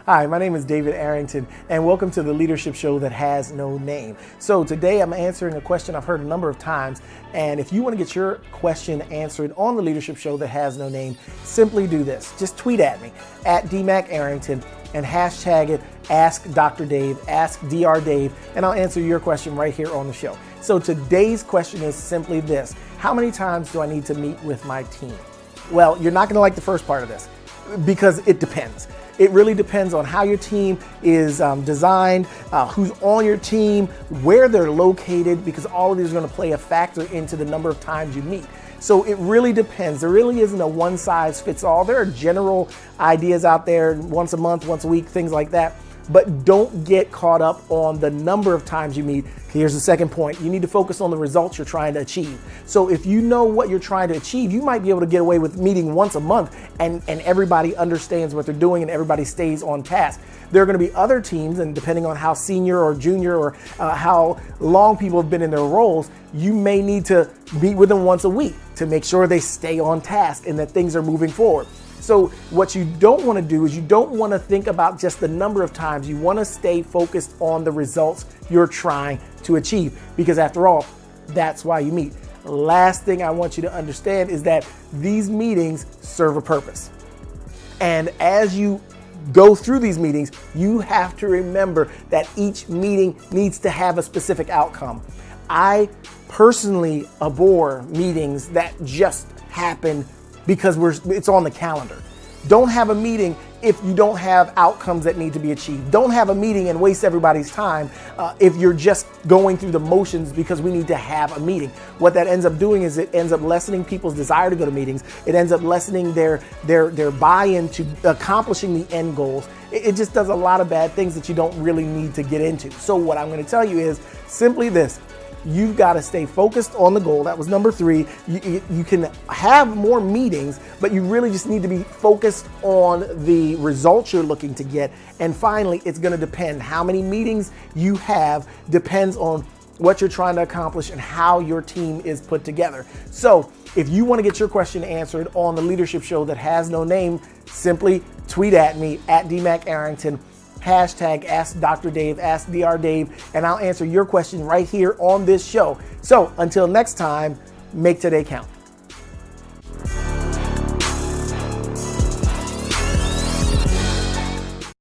Hi, my name is David Arrington, and welcome to the Leadership Show that has no name. So today I'm answering a question I've heard a number of times, and if you want to get your question answered on the Leadership Show that has no name, simply do this. Just tweet at me, at DMacArrington, and hashtag it Ask Dr. Dave, Ask Dr. Dave, and I'll answer your question right here on the show. So today's question is simply this: how many times do I need to meet with my team? Well, you're not going to like the first part of this because it depends. It really depends on how your team is designed, who's on your team, where they're located, because all of these are going to play a factor into the number of times you meet. So it really depends. There really isn't a one size fits all. There are general ideas out there, once a month, once a week, things like that. But don't get caught up on the number of times you meet. Here's the second point. You need to focus on the results you're trying to achieve. So if you know what you're trying to achieve, you might be able to get away with meeting once a month and everybody understands what they're doing and everybody stays on task. There are going to be other teams, and depending on how senior or junior or how long people have been in their roles, you may need to meet with them once a week to make sure they stay on task and that things are moving forward. So what you don't want to do is you don't want to think about just the number of times. You want to stay focused on the results you're trying to achieve, because after all, that's why you meet. Last thing I want you to understand is that these meetings serve a purpose. And as you go through these meetings, you have to remember that each meeting needs to have a specific outcome. I personally abhor meetings that just happen because it's on the calendar. Don't have a meeting if you don't have outcomes that need to be achieved. Don't have a meeting and waste everybody's time if you're just going through the motions because we need to have a meeting. What that ends up doing is it ends up lessening people's desire to go to meetings. It ends up lessening their buy-in to accomplishing the end goals. It just does a lot of bad things that you don't really need to get into. So what I'm going to tell you is simply this: you've got to stay focused on the goal. That was number 3. You can have more meetings, but you really just need to be focused on the results you're looking to get. And finally, it's going to depend. How many meetings you have depends on what you're trying to accomplish and how your team is put together. So if you want to get your question answered on the Leadership Show that has no name, simply tweet at me, at DMacArrington, hashtag Ask Dr. Dave, Ask Dr. Dave, and I'll answer your question right here on this show. So until next time, make today count.